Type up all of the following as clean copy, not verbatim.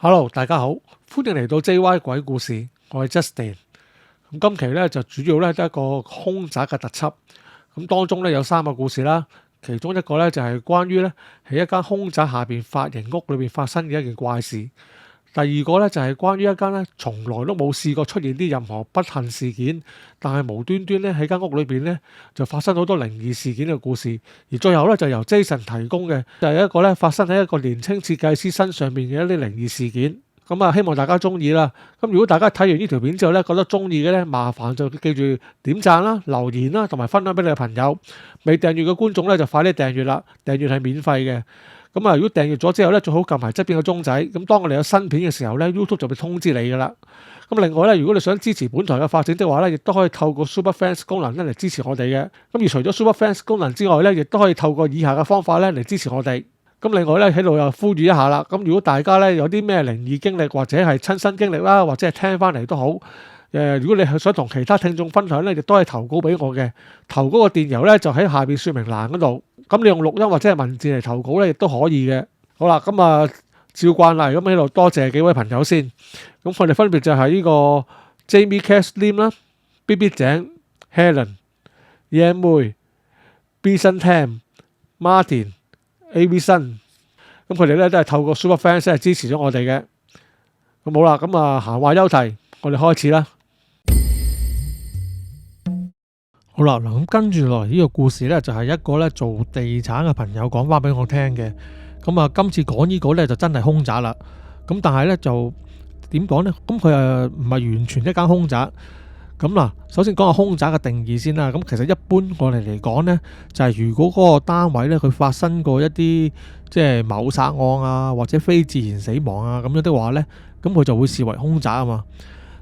Hello，大家好，歡迎嚟到 JY 鬼故事，我係 Justin。咁今期咧就主要咧得一個凶宅嘅特輯，咁當中咧有3個故事啦，其中一個咧就係關於咧喺一間凶宅下邊髮型屋裏邊發生嘅一件怪事，第二個咧就係關於一間咧從來都冇試過出現啲任何不幸事件，但係無端端咧喺間屋裏邊咧就發生好多靈異事件嘅故事，而最後咧就由 Jason 提供嘅就係一個咧發生喺一個年輕設計師身上面嘅一啲靈異事件。咁啊，希望大家中意啦。咁如果大家睇完呢條片之後咧，覺得中意嘅咧，麻煩就記住點讚啦、留言啦，同埋分享俾你嘅朋友。未訂閱嘅觀眾咧，就快啲訂閱啦。訂閱係免費嘅。咁啊，如果訂閱咗之後咧，最好撳埋側邊嘅鐘仔。咁當我哋有新片嘅時候咧 ，YouTube 就會通知你噶啦。咁另外咧，如果你想支持本台嘅發展的話咧，亦都可以透過 Super Fans 功能咧嚟支持我哋嘅。咁而除咗 Super Fans 功能之外咧，亦都可以透過以下嘅方法咧嚟支持我哋。咁另外咧喺度又呼籲一下啦，咁如果大家咧有啲咩靈異經歷或者係親身經歷啦，或者係聽翻嚟都好，如果你係想同其他聽眾分享咧，亦都係投稿俾我嘅，投稿個電郵咧就喺下邊說明欄嗰度，咁你用錄音或者係文字嚟投稿咧亦都可以嘅。好啦，咁啊照慣例咁喺度多謝幾位朋友先，咁佢哋分別就係呢個 Jamie Cash Lim 啦、BB 井、Helen、Yan 妹、Bison Tam、Martin、AV 新，咁佢哋咧都係透過 Super Fans 係支持咗我哋嘅。咁好啦，咁啊閒話休題，我哋開始啦。好啦，嗱咁跟住落嚟呢個故事咧，就係一個咧做地產嘅朋友講翻俾我聽嘅。咁啊，今次講呢個咧就真係凶宅啦。咁但係咧就點講咧？咁佢啊唔係完全一間凶宅。咁嗱，首先講下凶宅嘅定義先啦。咁其實一般我哋嚟講呢，就係如果嗰個單位呢，佢發生過一啲即係謀殺案啊，或者非自然死亡啊咁樣的話呢，咁佢就會視為凶宅啊嘛。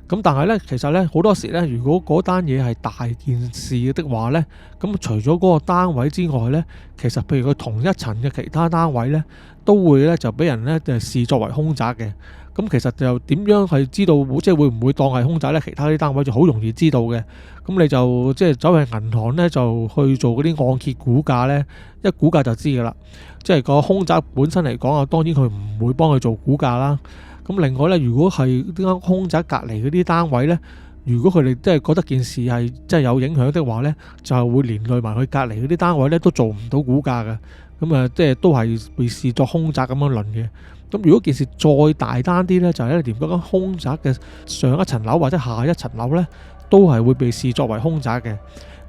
咁但係呢，其實呢，好多時呢，如果嗰單嘢係大件事的話呢，咁除咗嗰個單位之外呢，其實譬如佢同一層嘅其他單位呢，都會呢就俾人呢就視作為凶宅嘅。咁其實就點樣係知道即係會唔會當係凶宅呢？其他啲單位就好容易知道嘅。咁你就即係走去銀行呢，就去做嗰啲按揭估價呢，一估價就知㗎啦。即係個凶宅本身嚟講啊，當然佢唔會幫佢做估價啦。咁另外呢，如果係呢間凶宅隔離嗰啲單位呢，如果佢哋即係覺得件事係真係有影響的話呢，就係會連累埋佢隔離嗰啲單位呢，都做唔到估價嘅。咁啊，即係都係被視作凶宅咁樣論嘅。咁如果件事再大單啲呢，就係咧連嗰間凶宅嘅上一層樓或者下一層樓呢，都係會被視作為凶宅嘅。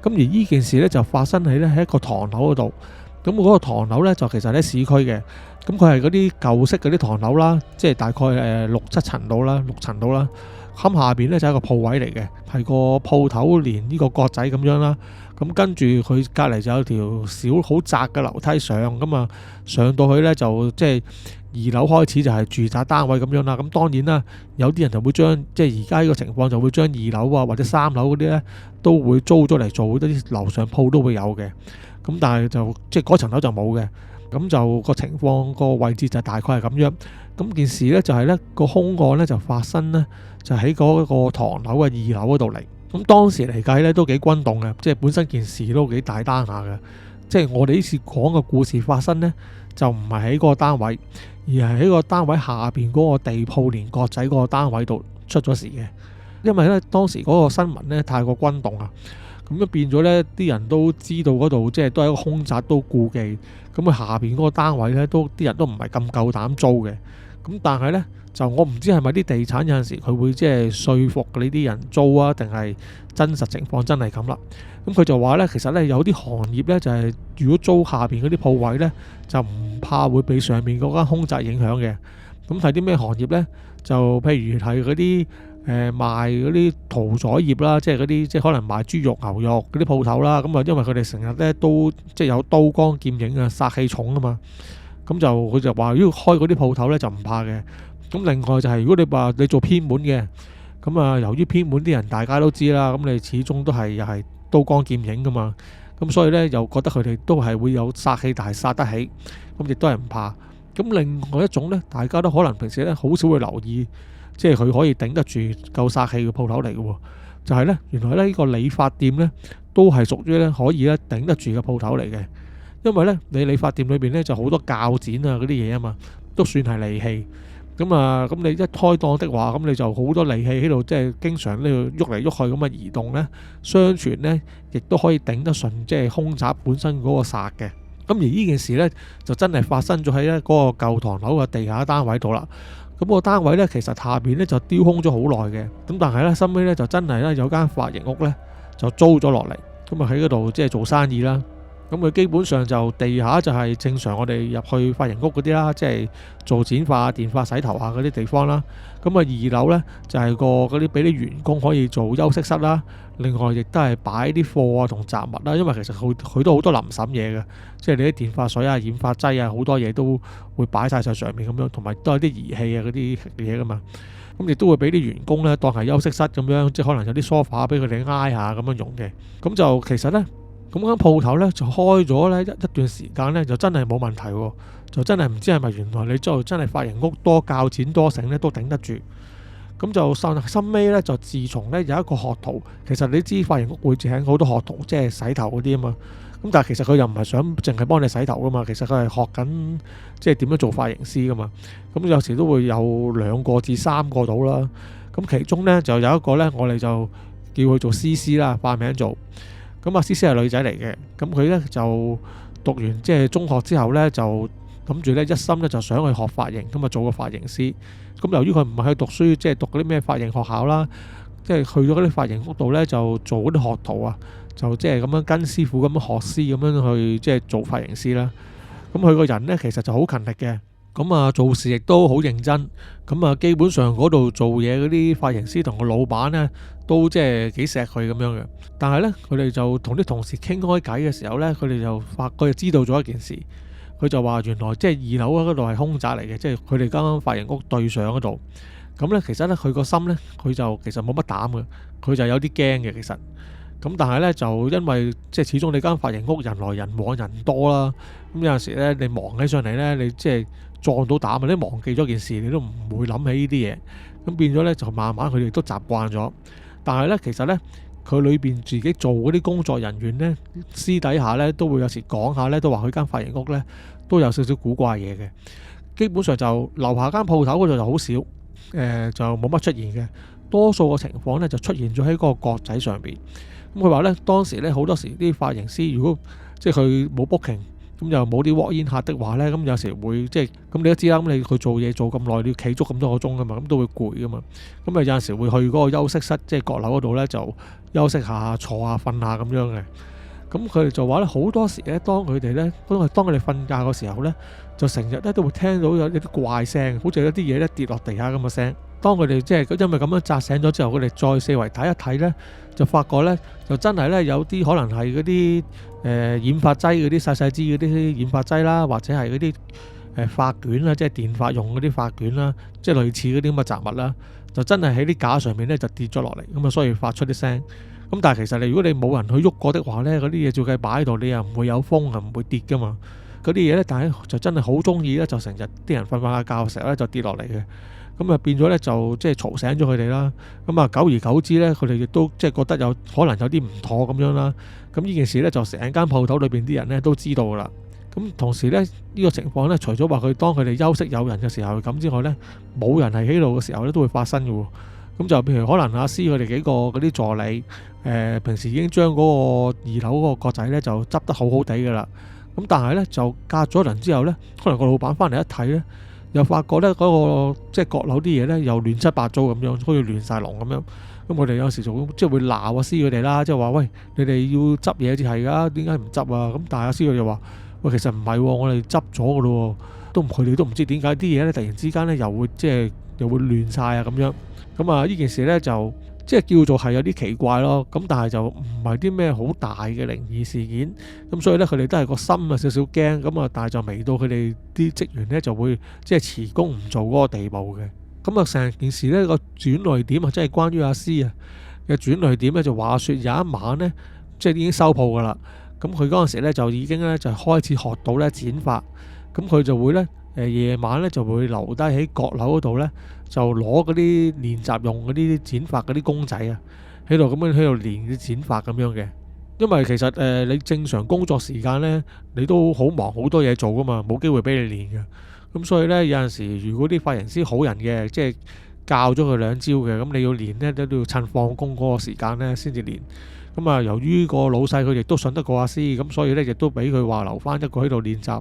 咁而呢件事呢，就發生喺一個唐樓嗰度。咁嗰個唐樓呢，就其實喺市區嘅。咁佢係嗰啲舊式嗰啲唐樓啦，即係大概6-7層到啦，6層到啦。咁下邊呢，就係一個鋪位嚟嘅，係個鋪頭連呢個角仔咁樣啦。咁跟住佢隔離就有條小好窄嘅樓梯上，咁啊上到去呢，就即係2樓開始就係住宅單位咁樣啦。咁當然啦，有啲人就會將即係而家呢個情況就會將2樓啊或者3樓嗰啲呢，都會租咗嚟做啲樓上鋪都會有嘅。咁但係就即係嗰層樓就冇嘅。咁就個情況個位置就大概係咁樣。咁件事呢，就係呢個兇案呢，就發生呢，就喺嗰個唐樓嘅2樓嗰度嚟。咁當時嚟計咧都幾轟動嘅，即係本身件事都幾大單下嘅。即係我哋呢次講嘅故事發生呢，就唔係喺嗰個單位，而係喺個單位下邊嗰個地鋪連角仔嗰個單位度出咗事嘅。因為呢，當時嗰個新聞呢太過轟動啊，咁樣變咗呢啲人都知道嗰度即係都係一個凶宅，都顧忌。咁佢下邊嗰個單位呢，都啲人都唔係咁夠膽租嘅。咁但係呢，就我唔知係咪啲地產有陣時佢會即係說服呢啲人租啊，定係真實情況真係咁啦。咁佢就話呢，其實呢，有啲行業呢，就係如果租下邊嗰啲鋪位呢，就唔怕會被上面嗰間凶宅影響嘅。咁係啲咩行業呢？就譬如係嗰啲賣嗰啲屠宰業啦，即係嗰啲即係可能賣豬肉牛肉嗰啲鋪頭啦。咁啊，因為佢哋成日呢都即係有刀光劍影啊，殺氣重啊嘛。咁就佢就話如果開嗰啲鋪頭呢，就唔怕嘅。咁另外就係如果你話你做偏門嘅，咁啊由於偏門啲人大家都知啦，咁你始終都係又係刀光劍影噶嘛。咁所以呢，又覺得佢哋都係會有殺氣，但係殺得起，咁亦都係唔怕。咁另外一種呢，大家都可能平時呢好少會留意，即係佢可以頂得住夠殺氣嘅鋪頭嚟嘅喎。就係呢，原來呢個理髮店呢，都係屬於呢可以呢頂得住嘅鋪頭嚟嘅。因為呢，你理髮店裏邊呢就好多鉸剪啊嗰啲嘢啊嘛，都算係利器。咁你一開檔的話，咁你就好多利器喺度，即係經常呢度喐嚟喐去咁移動呢，相傳呢亦都可以頂得順，即係空宅本身嗰個煞嘅。咁而呢件事呢，就真係發生咗喺咧嗰個舊唐樓嘅地下單位度啦。咁個單位呢，其實下邊呢就丟空咗好耐嘅。咁但係呢，收尾呢就真係呢有間髮型屋呢就租咗落嚟，咁啊喺嗰度即係做生意啦。咁佢基本上就地下就係正常我哋入去髮型屋嗰啲啦，即係做剪髮、電髮、洗頭啊嗰啲地方啦。咁啊二樓呢，就係個嗰啲俾啲員工可以做休息室啦。另外亦都係擺啲貨啊同雜物啦，因為其實佢都好多淋審嘢嘅，即係你啲電髮水啊、染髮劑啊，好多嘢都會擺晒上面咁樣，同埋都係啲儀器啊嗰啲嘢噶嘛。咁亦都會俾啲員工呢當係休息室咁樣，即係可能有啲梳化俾佢哋挨下咁樣用嘅。咁就其實呢。咁間鋪頭呢，就開咗呢一段時間呢，就真係冇問題喎，就真係唔知係咪原來你做真係髮型屋多較錢多繩呢都頂得住。咁就深尾呢，就自從呢有一個學徒，其實你知髮型屋會請好多學徒，即係洗頭嗰啲啊嘛。咁但係其實佢又唔係想淨係幫你洗頭噶嘛，其實佢係學緊即係點樣做髮型師噶嘛。咁有時都會有2個至3個到啦。咁其中呢，就有一個呢，我哋就叫佢做思思啦，化名做。咁思思係女仔嚟嘅，咁佢呢就讀完即係中學之後呢，就諗住呢一心呢就想去學髮型，咁啊做個髮型師。咁由於佢唔係去讀書，即係讀嗰啲咩髮型學校啦，即係去咗嗰啲髮型屋度呢，就做嗰啲學徒啊，就即係咁樣跟師傅咁樣學師咁樣去即係做髮型師啦。咁佢個人呢，其實就好勤力嘅。咁啊，做事亦都好認真。咁啊，基本上嗰度做嘢嗰啲髮型師同個老闆呢，都即係幾錫佢咁樣嘅。但係呢，佢哋就同啲同事傾開偈嘅時候呢，佢哋就知道咗一件事。佢就話原來即係2樓嗰度係空宅嚟嘅，即係佢哋間髮型屋對上嗰度。咁呢，其實呢，佢個心呢，佢就其實冇乜膽嘅，佢就有啲驚嘅其實。咁但係呢，就因為即係始終你間髮型屋人來人往人多啦。咁有陣時呢，你忙起上嚟呢，你即係撞到膽啊！你忘記咗件事，你都唔會諗起呢啲嘢。咁變咗呢，就慢慢佢哋都習慣咗。但係呢，其實呢，佢裏邊自己做嗰啲工作人員呢，私底下呢，都會有時講下呢，都話佢間髮型屋呢，都有少少古怪嘢嘅。基本上就樓下間鋪頭嗰度就好少，就冇乜出現嘅。多數個情況呢，就出現咗喺嗰個角仔上邊。咁佢話呢，當時呢，好多時啲髮型師如果即係佢冇 booking，咁又冇啲 walk in 客的話呢，咁有時會即係咁你都知啦。咁你去做嘢做咁耐，你要企足咁多個鐘噶嘛，咁都會攰噶嘛。咁啊有陣時會去嗰個休息室，即係閣樓嗰度呢，就休息下、坐下、瞓下咁樣嘅。咁佢哋就話呢，好多時呢，當佢哋瞓覺嘅時候呢，就成日呢都會聽到有啲怪聲，好似有啲嘢呢跌落地下咁嘅聲。當佢哋即係因為咁樣扎醒咗之後，佢哋再四圍睇一睇呢，就發覺呢，就真係呢，有啲可能係嗰啲染髮劑嗰啲細支嗰啲染髮劑啦，或者係嗰啲髮捲啦，即係電髮用嗰啲髮捲啦，即係類似嗰啲咁嘅雜物啦，就真係喺啲架上面呢，就跌咗落嚟，咁啊所以發出啲聲。咁但係其實如果你冇人去喐過的話呢，嗰啲嘢照計擺喺度，你又唔會有風，又唔會跌噶嘛。嗰啲嘢呢，但係就真係好中意呢，就成日啲人瞓下覺嘅時候呢，就跌落嚟嘅。咁啊變咗呢，就即係嘈醒咗佢哋啦。咁啊久而久之呢，佢哋亦都即係覺得可能有啲唔妥咁樣啦。咁呢件事呢，就成間鋪頭裏邊啲人呢都知道噶啦。咁同時呢，呢個情況呢，除咗話當佢哋休息有人嘅時候咁之外呢，冇人係喺度嘅時候呢，都會發生嘅喎。咁就譬如可能阿師佢哋幾個嗰啲助理，平時已經將嗰個2樓嗰個角仔呢就執得好好地噶啦。咁但係呢，就隔咗一輪之後呢，可能個老闆翻嚟一睇呢，又發覺呢嗰個即係閣樓啲嘢呢又亂七八糟咁樣，好似亂晒龍咁樣。咁我哋有時就即係會鬧阿師佢哋啦，即係話喂，你哋要執嘢至係㗎，點解唔執啊？咁但係阿師佢哋話喂，其實唔係喎，我哋執咗㗎咯，佢哋都唔知點解啲嘢呢突然之間呢又會亂晒啊咁樣。咁啊呢件事呢，就即係叫做係有啲奇怪咯。咁但係就唔係啲咩好大嘅靈異事件。咁所以呢，佢哋都係個心有少少驚。咁啊，但係就未到佢哋啲職員呢就會即係辭工唔做嗰個地步嘅。咁啊，成件事呢個轉捩點啊，即係關於阿師啊嘅轉捩點呢，就話說有一晚呢，即係已經收鋪噶啦。咁佢嗰陣時呢就已經呢就開始學到呢剪髮。咁佢就會呢夜晚呢就會留低喺閣樓嗰度呢，就攞嗰啲練習用嗰啲剪髮嗰啲公仔啊，喺度咁樣喺度練啲剪髮咁樣嘅。因為其實你正常工作時間呢，你都好忙好多嘢做噶嘛，冇機會俾你練嘅。咁所以呢，有陣時如果啲髮型師好人嘅，即係教咗佢兩招嘅，咁你要練呢，都要趁放工嗰個時間呢先至練。咁啊，由於個老細佢亦都信得過阿師，咁所以呢亦都俾佢話留翻一個喺度練習。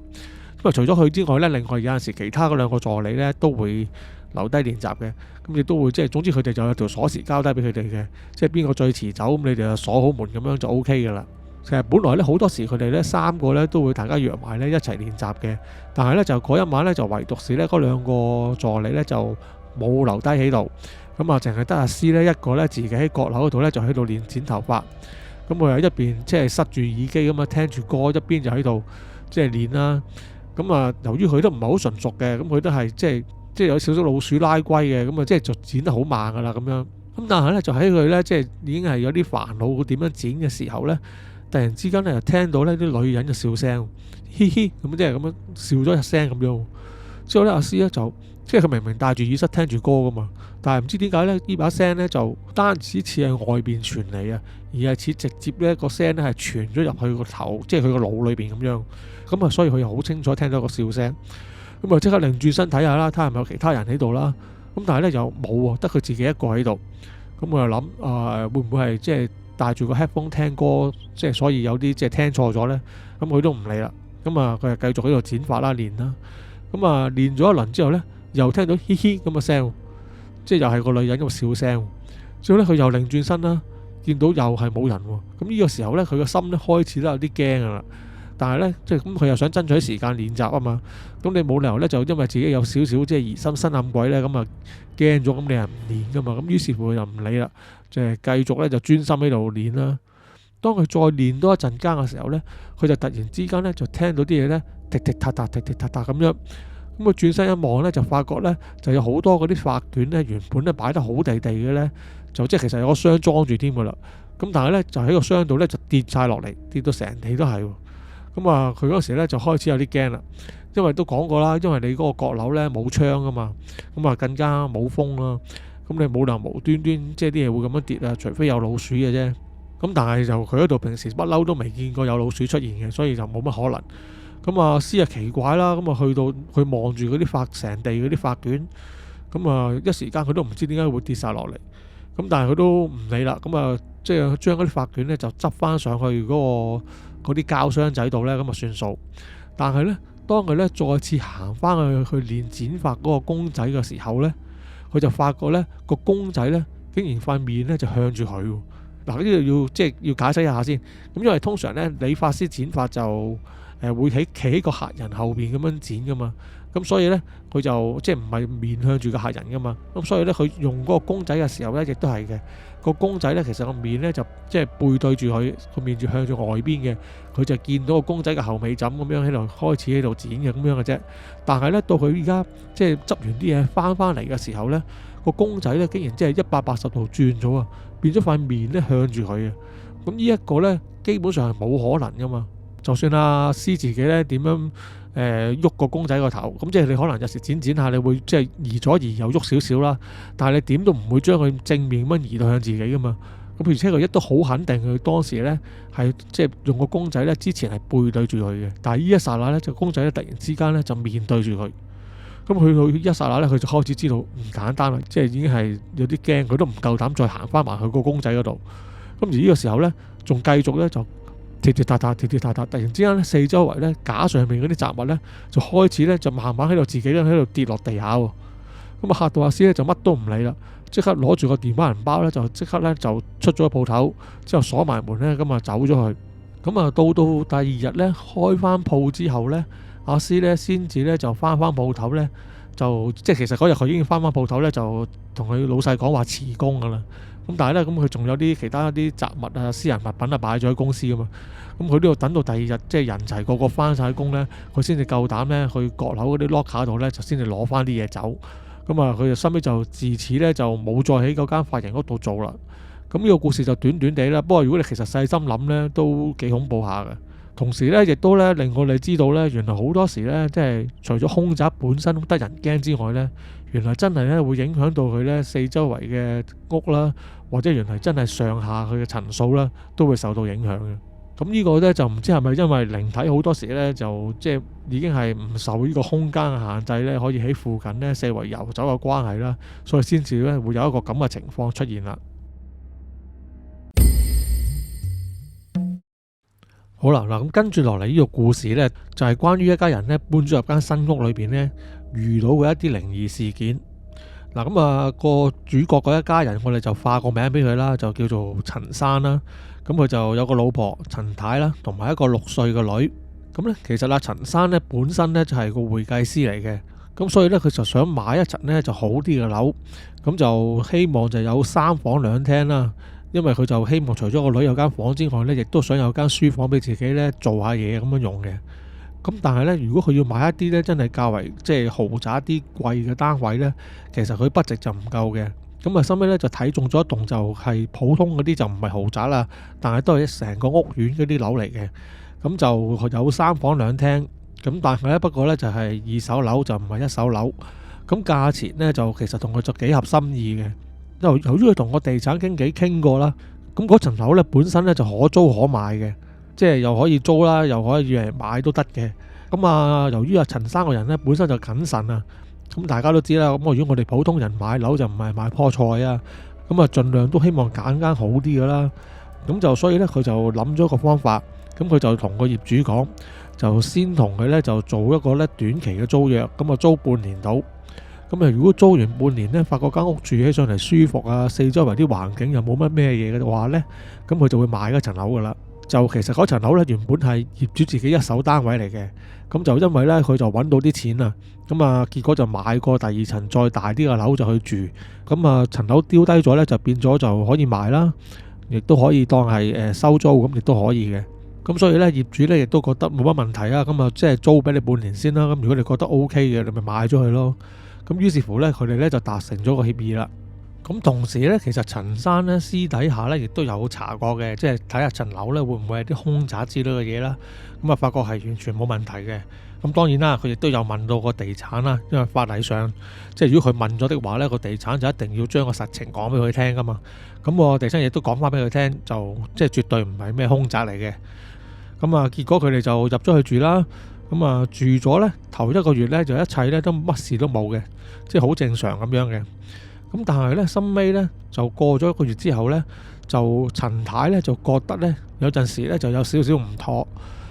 咁啊，除咗佢之外呢，另外有陣時其他嗰兩個助理呢都會留低練習嘅。咁亦都會即係總之佢哋就有條鎖匙交低俾佢哋嘅，即係邊個最遲走，咁你哋就鎖好門咁樣就 OK 噶啦。其實本來呢好多時佢哋呢三個呢都會大家約埋呢一齊練習嘅，但係呢就嗰一晚呢就唯獨是呢嗰兩個助理呢就冇留低喺度。咁啊，淨係得阿師呢一個呢自己喺閣樓嗰度呢就喺度練剪頭髮。咁佢又一邊即係塞住耳機咁啊聽住歌，一邊就喺度即係練啦。咁啊，由於佢都唔係好純熟嘅，咁佢都係即係有少少老鼠拉龜嘅，咁啊即係就剪得好慢噶啦咁樣。咁但係呢，就喺佢呢即係已經係有啲煩惱點樣剪嘅時候呢，突然之間呢，就聽到呢啲女人嘅笑聲，嘻嘻咁即係咁樣笑咗一聲咁樣。之後呢，阿師呢就即係佢明明戴住耳塞聽住歌噶嘛，但係唔知點解呢把聲呢就單止似係外邊傳嚟啊，而係似直接呢個聲呢係傳咗入去個頭，即係佢個腦裏邊咁樣。咁啊，所以佢又好清楚聽到個笑聲。咁啊，即刻擰轉身睇下啦，睇下係咪有其他人喺度啦。咁但係呢又冇喎，得佢自己一個喺度。咁我又諗會唔會係即係戴住個 headphone 聽歌，即係所以有啲即係聽錯咗呢？咁佢都唔理啦。咁啊，佢就繼續喺度剪髮啦，練啦。咁啊，練咗一輪之後呢，又聽到嘻嘻咁嘅聲，即係又係個女人咁嘅笑聲。之後呢，佢又擰轉身啦，見到又係冇人喎。咁呢個時候呢，佢個心呢開始都有啲驚噶啦。但係呢，即係咁，佢又想爭取時間練習啊嘛。咁你冇理由呢，就因為自己有少少即係疑心生暗鬼呢，咁啊驚咗，咁你係唔練噶嘛。咁於是乎佢就唔理啦，就係繼續呢，就專心喺度練啦。當佢再練多一陣間嘅時候呢，佢就突然之間呢，就聽到啲嘢呢，滴滴嗒嗒滴滴嗒嗒咁樣。咁佢轉身一望呢，就發覺呢，就有好多嗰啲髮卷呢，原本呢擺得好地地嘅呢，就即係其實有個箱裝住添噶啦。咁但係呢，就喺個箱度呢，就跌晒落嚟，跌到成地都係。咁啊，佢嗰時咧就開始有啲驚啦，因為都講過啦，因為你嗰個閣樓咧冇窗啊嘛，咁啊更加冇風啦，咁你冇理由無端端即係啲嘢會咁樣跌啊，除非有老鼠嘅啫。咁但係就佢嗰度平時不嬲都未見過有老鼠出現嘅，所以就冇乜可能。咁啊，師啊奇怪啦，咁啊去到佢望住嗰啲髮成地嗰啲髮卷，咁啊一時間佢都唔知點解會跌晒落嚟。咁但係佢都唔理啦，咁啊即係將嗰啲髮卷咧就執翻上去嗰啲膠箱仔度呢，咁啊算數。但係呢，當佢呢再次行翻去練剪髮嗰個公仔嘅時候呢，佢就發覺呢個公仔呢竟然塊面呢就向住佢。嗱，呢度即係要解釋一下先。咁因為通常呢，理髮師剪髮就會企喺個客人後邊咁樣剪噶嘛。咁所以呢，佢就即係唔係面向住個客人噶嘛。咁所以呢，佢用嗰個公仔嘅時候呢，亦都係嘅。個公仔呢，其實個面呢，就即係背對住佢，個面就向住外邊嘅，佢就見到個公仔嘅後尾枕咁樣喺度開始喺度剪嘅咁樣嘅啫。但係呢，到佢而家即係執完啲嘢翻嚟嘅時候呢，個公仔呢，竟然即係180度轉咗啊，變咗塊面呢向住佢啊。咁呢一個呢，基本上係冇可能噶嘛。就算阿師自己呢點樣喐個公仔個頭，咁即係你可能有時剪下，你會即係移左移右喐少少啦。但係你點都唔會將佢正面咁樣移到向自己噶嘛。咁而且佢亦都好肯定佢當時呢係即係用個公仔呢之前係背對住佢嘅，但係呢一剎那呢，就公仔呢突然之間呢就面對住佢。咁去到一剎那呢，佢就開始知道唔簡單啦，即係已經係有啲驚，佢都唔夠膽再行翻埋去個公仔嗰度。咁而呢個時候呢，仲繼續呢就跌跌踏踏，突然之間咧，四周圍咧架上面嗰啲雜物咧，就開始咧就慢慢喺度自己咧喺度跌落地下喎。咁啊嚇到阿師咧就乜都唔理啦，即刻攞住個電話銀包咧就即刻咧就出咗鋪頭，之後鎖埋門咧咁啊走咗去。咁啊到第二日咧開翻鋪之後咧，阿師咧先至咧就翻鋪頭咧，就即係其實嗰日佢已經翻鋪頭咧就同佢老細講話辭工噶啦。咁但係咧，咁佢仲有啲其他啲雜物啊、私人物品啊擺咗喺公司噶嘛。咁佢都要等到第二日，即係人齊個個翻晒工咧，佢先至夠膽咧去閣樓嗰啲 locker 度咧，就先至攞翻啲嘢走。咁啊，佢就收尾就自此咧就冇再喺嗰間髮型屋度做啦。咁呢個故事就短短地啦。不過如果你其實細心諗咧，都幾恐怖下嘅。同時咧，亦都咧令我哋知道咧，原來好多時咧，即係除咗凶宅本身得人驚之外咧，原來真係咧會影響到佢咧四周圍嘅屋啦，或者原來真係上下佢嘅層數啦，都會受到影響嘅。咁呢個呢，就唔知係咪因為靈體好多時呢，就即係已經係唔受呢個空間嘅限制呢，可以喺附近呢四圍遊走嘅關係啦，所以先至呢會有一個咁嘅情況出現啦。好啦，嗱咁跟住落嚟呢個故事呢，就係關於一家人呢搬咗入間新屋裏邊呢，遇到嘅一啲靈異事件。嗱咁啊，個主角嗰一家人，我哋就化個名俾佢啦，就叫做陳生啦。咁佢就有個老婆陳太啦，同埋一個6歲嘅女。咁呢，其實阿陳生呢本身呢就係個會計師嚟嘅，咁所以呢，佢就想買一層呢就好啲嘅樓，咁就希望就有3房2廳啦。因為佢就希望除咗個女有間房之外呢，亦都想有間書房俾自己呢做下嘢咁樣用嘅。咁但係呢，如果佢要買一啲呢真係較為即係豪宅啲貴嘅單位呢，其實佢budget就唔夠嘅。咁啊，收尾呢就睇中咗一棟就係普通嗰啲就唔係豪宅啦，但係都係成個屋苑嗰啲樓嚟嘅。咁就有3房2廳，咁但係呢，不過呢就係2手樓就唔係1手樓。咁價錢呢就其實同佢就幾合心意嘅。由於佢同個地產經紀傾過啦，咁嗰層樓呢本身呢就可租可買嘅，即係又可以租啦，又可以買都得嘅。咁啊，由於阿陳生個人呢本身就謹慎啊，咁大家都知啦。咁如果我哋普通人買樓就唔係買棵菜啊，咁啊盡量都希望揀間好啲嘅啦。咁就所以呢，佢就諗咗個方法，咁佢就同個業主講，就先同佢呢就做一個呢短期嘅租約，咁啊租半年到。咁啊，如果租完半年呢，發覺間屋住起上嚟舒服啊，四周圍啲環境又冇乜咩嘢嘅話呢，咁佢就會買嗰層樓噶啦。就其實嗰層樓呢，原本係業主自己1手單位嚟嘅，咁就因為呢，佢就揾到啲錢啊，咁啊結果就買過第2層再大啲嘅樓就去住，咁啊層樓丟低咗呢，就變咗就可以賣啦，亦都可以當係收租咁，亦都可以嘅。咁所以呢，業主呢亦都覺得冇乜問題啊，咁啊即係租俾你半年先啦。咁如果你覺得 OK 嘅，你咪買咗佢咯。咁於是乎呢，佢哋呢就達成咗個協議啦。咁同時呢，其實陳生呢私底下呢亦都有查過嘅，即係睇下層樓呢會唔會係啲凶宅之類嘅嘢啦。咁啊，發覺係完全冇問題嘅。咁當然啦，佢亦都有問到個地產啦，因為法例上，即係如果佢問咗的話呢，個地產就一定要將個實情講俾佢聽噶嘛。咁個地產亦都講翻俾佢聽，就即係絕對唔係咩凶宅嚟嘅。咁啊，結果佢哋就入咗去住啦。咁啊，住咗呢頭1個月呢，就一切呢都乜事都冇嘅，即係好正常咁樣嘅。咁但係呢，深尾呢就過咗1個月之後呢，就陳太呢就覺得呢有陣時呢就有少少唔妥，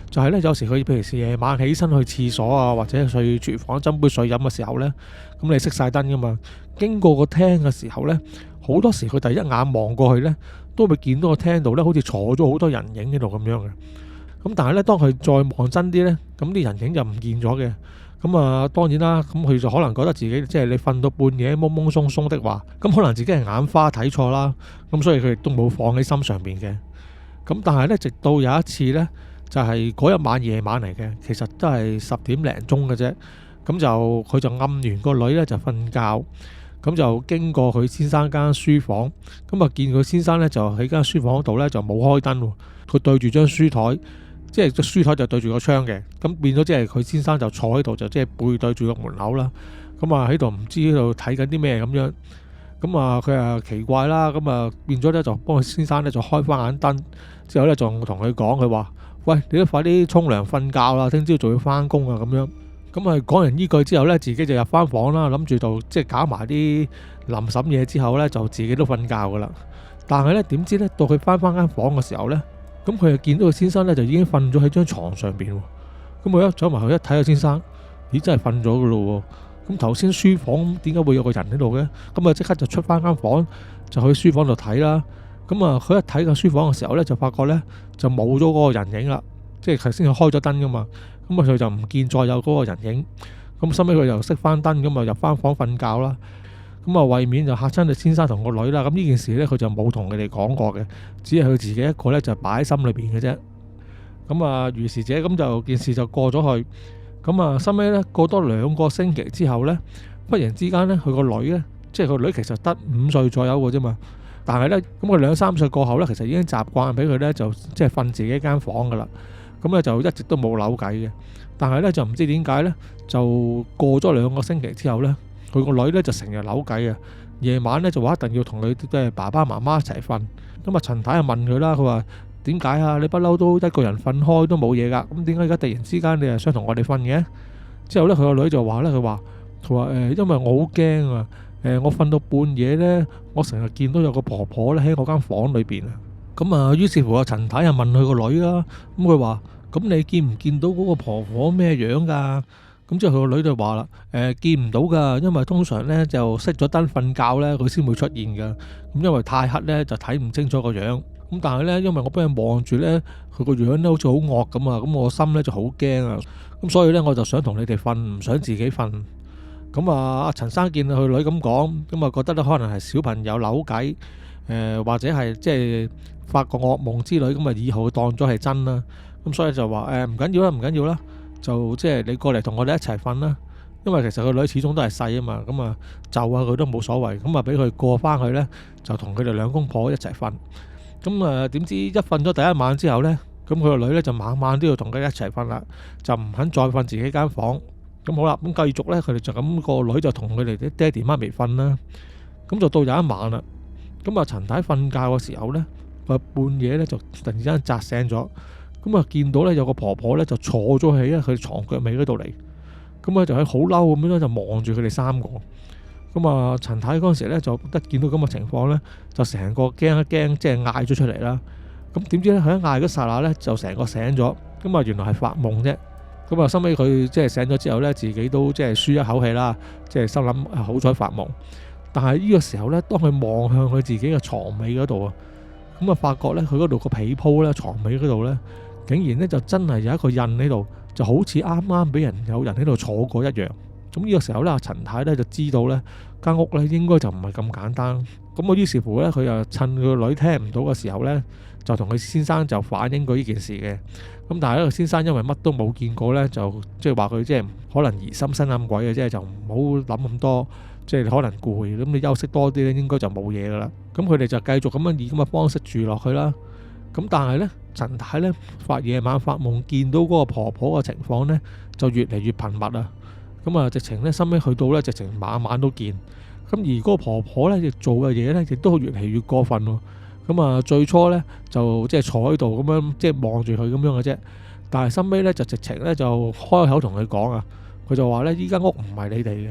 就係呢有時佢譬如夜晚起身去廁所啊，或者去廚房斟杯水飲嘅時候呢，咁你熄晒燈噶嘛，經過個廳嘅時候呢，好多時佢第一眼望過去呢，都會見到個廳度呢好似坐咗好多人影喺度咁樣嘅。咁但係咧，當佢再望真啲呢，咁啲人影就唔見咗嘅。咁啊，當然啦，咁佢就可能覺得自己即係你瞓到半夜懵懵鬆鬆的話，咁可能自己係眼花睇錯啦。咁所以佢亦都冇放喺心上邊嘅。咁但係呢，直到有一次呢，就係嗰一晚夜晚嚟嘅，其實都係10點零鐘嘅啫。咁就佢就暗完個女呢，就瞓覺，咁就經過佢先生間書房，咁啊見佢先生呢，就喺間書房度呢，就冇開燈，佢對住張書台。即係個書台就對住個窗嘅，咁變咗即係佢先生就坐喺度，就即係背對住個門口啦。咁啊喺度唔知喺度睇緊啲咩咁樣。咁啊佢啊奇怪啦，咁啊變咗咧就幫佢先生咧就開翻眼燈，之後咧仲同佢講，佢話：喂，你都快啲沖涼瞓覺啦，聽朝仲要翻工啊咁樣。咁啊講完呢句之後咧，自己就入翻房啦，諗住就即係搞埋啲臨審嘢之後咧，就自己都瞓覺噶啦。但係咧點知咧到佢翻間房嘅時候咧，咁佢就見到個先生咧就已經瞓咗喺張床上邊喎。咁佢一走埋去一睇個先生，咦真係瞓咗噶咯喎。咁頭先書房點解會有個人喺度嘅？咁啊即刻就出翻間房，就去書房度睇啦。咁啊佢一睇個書房嘅時候咧，就發覺咧就冇咗嗰個人影啦，即係頭先佢開咗燈噶嘛。咁啊佢就唔見再有嗰個人影。咁收尾佢又熄翻燈，咁啊入翻房瞓覺啦。咁啊為免就嚇親個先生同個女啦，咁呢件事呢，佢就冇同佢哋講過嘅，只係佢自己一個呢，就擺喺心裏邊嘅啫。咁啊如是者咁就件事就過咗去。咁啊收尾呢，過多2個星期之後呢，忽然之間呢，佢個女呢，即係佢女其實得5歲左右嘅啫嘛，但係呢，咁佢2、3歲過後呢，其實已經習慣俾佢呢，就即係瞓自己間房噶啦。咁咧就一直都冇扭計嘅，但係呢，就唔知點解呢，就過咗2個星期之後呢，佢個女呢就成日扭計啊！夜晚呢就話一定要同佢嘅爸爸媽媽一齊瞓。咁啊陳太就問佢啦，佢話：點解啊？你不嬲都一個人瞓開都冇嘢㗎，咁點解而家突然之間你係想同我哋瞓嘅？之後呢，佢個女就話呢，佢話因為我好驚啊，我瞓到半夜呢，我成日見到有個婆婆咧喺我間房裏邊啊。咁啊，於是乎阿陳太又問佢個女啦，咁佢話：咁你見唔見到嗰個婆婆咩樣㗎？咁之後佢個女就話啦：見唔到㗎，因為通常呢就熄咗燈瞓覺呢，佢先會出現㗎。咁因為太黑呢，就睇唔清楚個樣。咁但係呢，因為我俾人望住呢，佢個樣呢好似好惡咁啊，咁我心呢就好驚啊。咁所以呢，我就想同你哋瞓，唔想自己瞓。咁啊，阿陳生見佢女咁講，咁啊覺得咧可能係小朋友扭計，或者係即係發個噩夢之類，咁啊以後當咗係真啦。咁所以就話唔緊要啦，唔緊要啦，就即係你過嚟同我哋一齊瞓啦。因為其實個女始終都係細啊嘛，咁啊就啊佢都冇所謂，咁啊俾佢過翻去呢，就同佢哋兩公婆一齊瞓。咁啊點知一瞓咗第一晚之後呢，咁佢個女呢就晚晚都要同佢一齊瞓啦，就唔肯再瞓自己間房。咁好啦，咁繼續呢，佢哋就咁個女就同佢哋啲爹哋媽咪瞓啦。咁就到有一晚啦，咁啊陳太瞓覺嘅時候呢，半夜呢就突然之間扎醒咗，咁啊見到呢有個婆婆呢就坐咗喺佢床腳尾嗰度嚟，咁啊就喺好嬲咁樣就望住佢哋三個。咁啊陳太嗰陣時呢就一見到咁嘅情況呢，就成個驚一驚，即係嗌咗出嚟啦。咁點知呢，佢一嗌嗰剎那呢，就成個醒咗，咁啊原來係發夢啫。咁啊，收尾佢即係醒咗之後呢，自己都即係舒一口氣啦，即係心諗好彩發夢。但係呢個時候呢，當佢望向佢自己嘅床尾嗰度啊，咁啊發覺呢，佢嗰度個被鋪呢，床尾嗰度呢，竟然呢就真係有一個印喺度，就好似啱啱俾有人喺度坐過一樣。咁呢個時候呢，阿陳太呢就知道呢間屋呢應該就唔係咁簡單。咁啊於是乎呢，佢又趁佢個女聽唔到嘅時候呢，就同佢先生就反映過呢件事嘅。咁但係呢個先生因為乜都冇見過呢，就即係話佢即係可能疑心生暗鬼嘅啫，就唔好諗咁多，即係可能攰，咁你休息多啲呢，應該就冇嘢噶啦。咁佢哋就繼續咁樣以咁嘅方式住落去啦。咁但係呢，陳太呢夜晚發夢見到嗰個婆婆嘅情況呢，就越嚟越頻密啊。咁啊直情呢，收尾去到呢，直情晚晚都見。咁而嗰個婆婆呢，亦做嘅嘢呢，亦都越嚟越過分喎。咁啊，最初呢，就即係坐喺度咁樣，即係望住佢咁樣嘅啫。但係收尾呢，就直情呢，就開口同佢講啊，佢就話呢：依間屋唔係你哋嘅，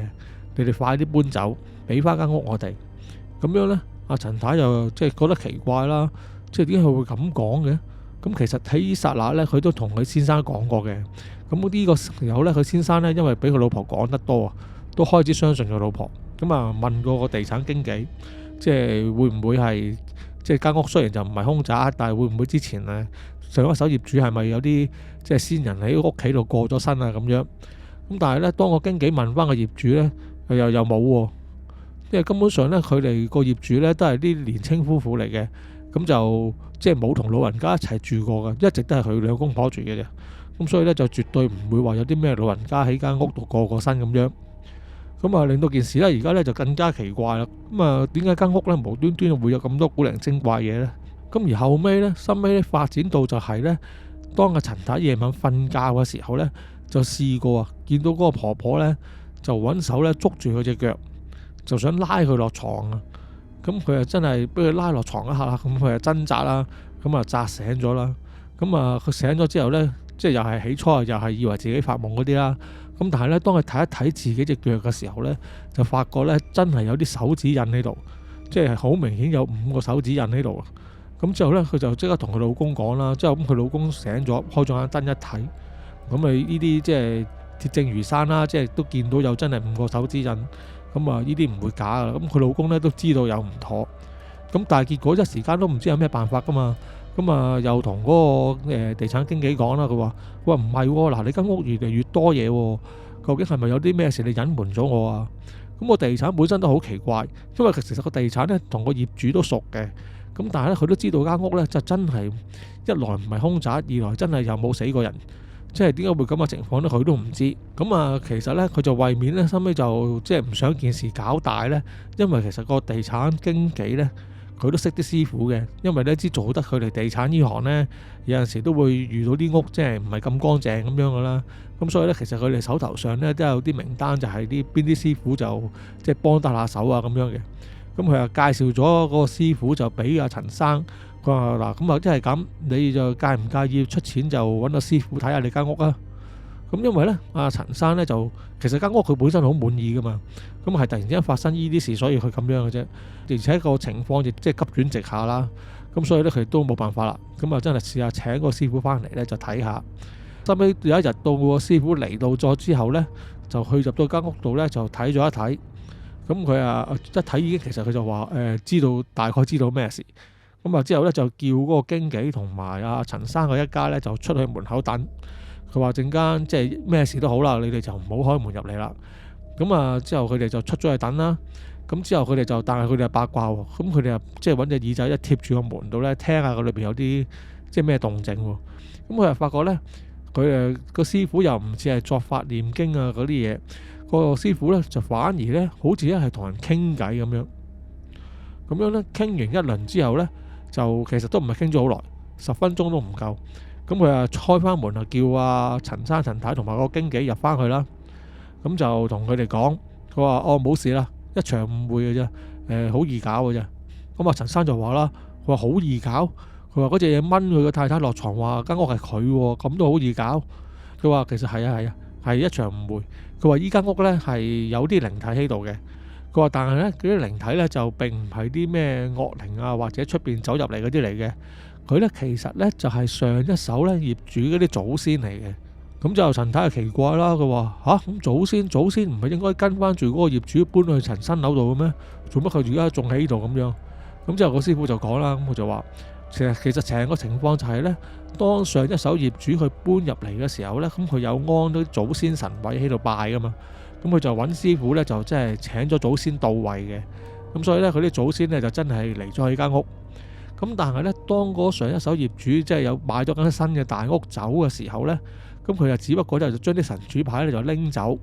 你哋快啲搬走，俾翻間屋我哋。咁樣呢，阿陳太又即係覺得奇怪啦，即係點解佢會咁講嘅？咁其實喺呢剎那呢，佢都同佢先生講過嘅。咁呢個時候呢，佢先生呢，因為俾佢老婆講得多啊，都開始相信佢老婆。咁啊，問過個地產經紀，即係會唔會係？即係間屋雖然就唔係凶宅，但係會唔會之前呢上一手業主係咪有啲即係先人喺屋企度過咗身啊咁樣？咁但係呢，當個經紀問翻個業主呢，又冇喎，因為根本上呢，佢哋個業主呢都係啲年青夫婦嚟嘅，咁就即係冇同老人家一齊住過嘅，一直都係佢兩公婆住嘅啫。咁所以呢，就絕對唔會話有啲咩老人家喺間屋度過身咁樣。咁啊，令到件事呢，而家呢就更加奇怪啦。咁啊，點解間屋呢無端端會有咁多古靈精怪嘢呢？咁而後尾呢，收尾呢發展到就係呢，當阿陳太夜晚瞓覺嘅時候呢，就試過啊，見到嗰個婆婆呢，就揾手呢捉住佢隻腳，就想拉佢落床啊。咁佢又真係俾佢拉落床一下，咁佢就掙扎啦，咁啊扎醒咗啦。咁啊，佢醒咗之後呢，即係又係起初又係以為自己發夢嗰啲啦。咁但係咧，當佢睇一睇自己隻腳嘅時候呢，就發覺呢真係有啲手指印喺度，即係好明顯有5個手指印喺度。咁之後呢，佢就即刻同佢老公講啦。之後咁佢老公醒咗，開咗眼燈一睇，咁啊呢啲即係鐵證如山啦，即係都見到有真係5個手指印。咁啊呢啲唔會假噶啦。咁佢老公呢都知道有唔妥，咁但係結果一時間都唔知有咩辦法噶嘛。咁啊，又同嗰個地產經紀講啦，佢話唔係喎，嗱你間屋越嚟越多嘢喎，究竟係咪有啲咩事你隱瞞咗我啊？咁個地產本身都好奇怪，因為其實個地產呢同個業主都熟嘅，咁但係呢，佢都知道間屋呢就真係一來唔係凶宅，二來真係又冇死過人，即係點解會咁嘅情況呢？佢都唔知。咁啊，其實呢，佢就為免呢，收尾就即係唔想件事搞大呢，因為其實個地產經紀呢，佢都識啲師傅嘅，因為呢知做得佢哋地產呢行呢，有陣時都會遇到啲屋即係唔係咁乾淨咁樣噶啦。咁所以呢，其實佢哋手頭上呢都有啲名單，就係邊啲師傅就即係幫得下手啊咁樣嘅。咁佢又介紹咗嗰個師傅就俾阿陳生佢話嗱，咁啊，即係咁，你就介唔介意出錢就揾個師傅睇下你間屋啊？咁因為呢，阿陳生呢，就其實間屋佢本身好滿意噶嘛，咁係突然之間發生呢啲事，所以佢咁樣嘅啫。而且個情況亦即係急轉直下啦，咁所以呢，佢都冇辦法啦。咁啊真係試下請個師傅翻嚟呢，就睇下。後尾有一日到個師傅嚟到咗之後呢，就去入到間屋度呢，就睇咗一睇。咁佢一睇已經其實佢就話大概知道咩事。咁之後呢，就叫嗰個經紀同埋阿陳生佢一家呢，就出去門口等。佢話陣間即係咩事都好啦，你哋就唔好開門入嚟啦。咁之後佢哋就出咗去等啦。咁之後佢哋但係佢哋係八卦喎。咁佢哋即係揾隻耳仔一貼住個門度呢，聽下個裏邊有啲即係咩動靜喎。咁佢又發覺呢，佢個師傅又唔似係作法念經啊嗰啲嘢。個師傅呢，就反而呢，好似係同人傾偈咁樣。咁樣呢，傾完一輪之後呢，就其實都唔係傾咗好耐，10分鐘都唔夠。咁佢開翻門啊，叫阿陳生陳太同埋個經紀入翻去啦。咁就同佢哋講，佢話冇事啦，一場誤會嘅啫，好易搞嘅啫。咁陳生就話啦，佢話好易搞，佢話嗰隻嘢掹佢個太太落床，話間屋係佢喎，咁都好易搞。佢話其實係一場誤會。佢話依間屋呢係有啲靈體喺度嘅。佢話但係呢，嗰啲靈體呢就並唔係啲咩惡靈啊，或者出邊走入嚟嗰啲嚟嘅。佢呢其實呢就係上一手呢業主嗰啲祖先嚟嘅。咁就陳太就奇怪啦，佢話咁祖先唔係應該跟翻住嗰個業主搬去陳新樓度嘅咩？做乜佢而家仲喺度咁樣？咁之後個師傅就講啦，咁佢就話其實成個情況就係呢，當上一手業主佢搬入嚟嘅時候呢，咁佢有安啲祖先神位喺度拜噶嘛，咁佢就揾師傅呢，就即係請咗祖先到位嘅。咁所以呢，佢啲祖先呢，就真係嚟咗喺間屋。咁但係呢，當嗰上一手業主即係有買咗間新嘅大屋走嘅時候呢，咁佢就只不過就將啲神主牌咧就拎走，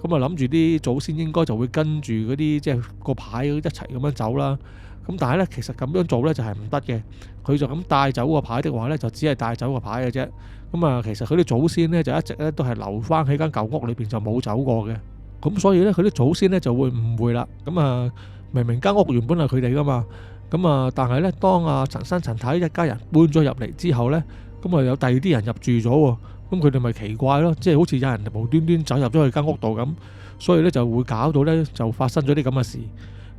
咁諗住啲祖先應該就會跟住嗰啲即係個牌一齊咁樣走啦。咁但係呢，其實咁樣做呢就係唔得嘅，佢就咁帶走個牌的話呢，就只係帶走個牌嘅啫。咁其實佢啲祖先呢，就一直咧都係留翻喺間舊屋裏邊就冇走過嘅。咁所以呢，佢啲祖先呢就會誤會啦。咁明明間屋原本係佢哋噶嘛。咁但係呢，當阿陳生陳太一家人搬咗入嚟之後呢，咁有第二啲人入住咗喎，咁佢哋咪奇怪咯，即係好似有人無端端走入咗去間屋度咁，所以呢就會搞到呢就發生咗啲咁嘅事。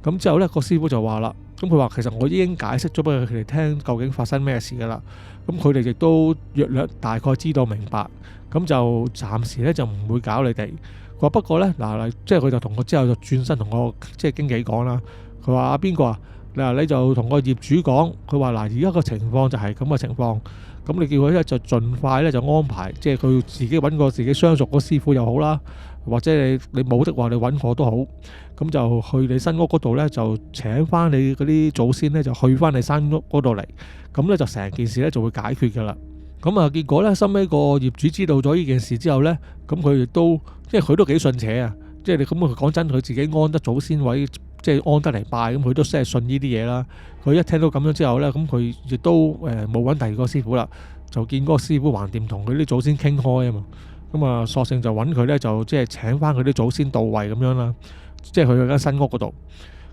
咁之後呢個師傅就話啦，咁佢話其實我已經解釋咗俾佢哋聽究竟發生咩事噶啦，咁佢哋亦都約略大概知道明白，咁就暫時呢就唔會搞你哋。佢話不過呢，嗱，即係佢就同我之後就轉身同我即係經紀講啦，佢話阿邊個啊？你就同個業主講，佢話嗱，而家個情況就係咁嘅情況，咁你叫佢咧就盡快咧就安排，即係佢自己揾個自己相熟個師傅又好啦，或者你冇的話你揾我都好，咁就去你新屋嗰度咧就請翻你嗰啲祖先咧就去翻你新屋嗰度嚟，咁咧就成件事咧就會解決㗎啦。咁結果咧收尾個業主知道咗呢件事之後咧，咁佢亦都即係佢都幾信邪啊，即係你咁佢講真，佢自己安得祖先位。即係安得嚟拜，咁佢都真係信呢啲嘢啦。佢一聽到咁樣之後呢，咁佢亦都冇揾第二個師傅啦，就見嗰個師傅橫掂同佢啲祖先傾開啊嘛。咁索性就揾佢呢，就即係請翻佢啲祖先到位咁樣啦。即係去間新屋嗰度。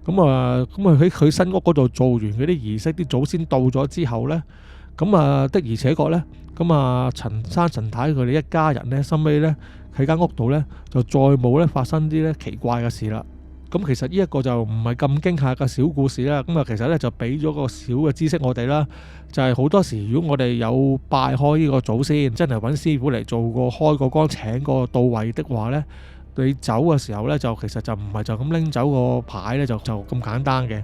咁喺佢新屋嗰度做完嗰啲儀式，啲祖先到咗之後呢，咁的而且確呢，咁陳生陳太佢哋一家人呢，收尾呢喺間屋度呢，就再冇呢發生啲呢奇怪嘅事啦。咁其實呢一個就唔係咁驚嚇嘅小故事啦。其實呢就俾咗個小嘅知識我哋啦，就係好多時如果我哋有拜開呢個祖先，真係揾師傅嚟做個開個光請個到位的話呢，你走嘅時候呢，就其實就唔係就咁拎走個牌呢，就咁簡單嘅。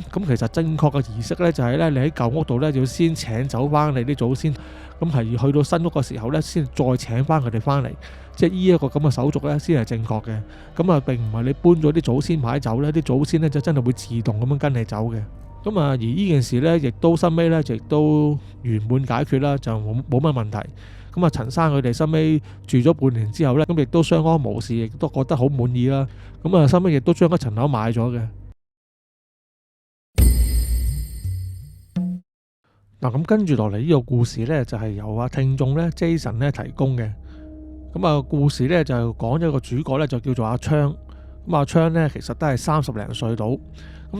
咁其實正確嘅儀式呢，就係呢：你喺舊屋度呢，要先請走翻你啲祖先，咁係去到新屋嘅時候呢，先再請翻佢哋翻嚟，即係呢一個咁嘅手續呢，先係正確嘅。並唔係你搬咗啲祖先牌走呢，啲祖先呢就真係會自動咁樣跟你走嘅。而呢件事呢，亦都收尾呢，亦都圓滿解決啦，就冇乜問題。陳生佢哋收尾住咗半年之後呢，咁亦都相安無事，亦都覺得好滿意啦。收尾亦都將嗰層樓買咗嘅。咁跟住落嚟呢個故事呢，就係由阿聽眾呢 Jason 呢提供嘅。故事呢，就講咗個主角呢，就叫做阿昌。阿昌呢，其實都係30零歲到，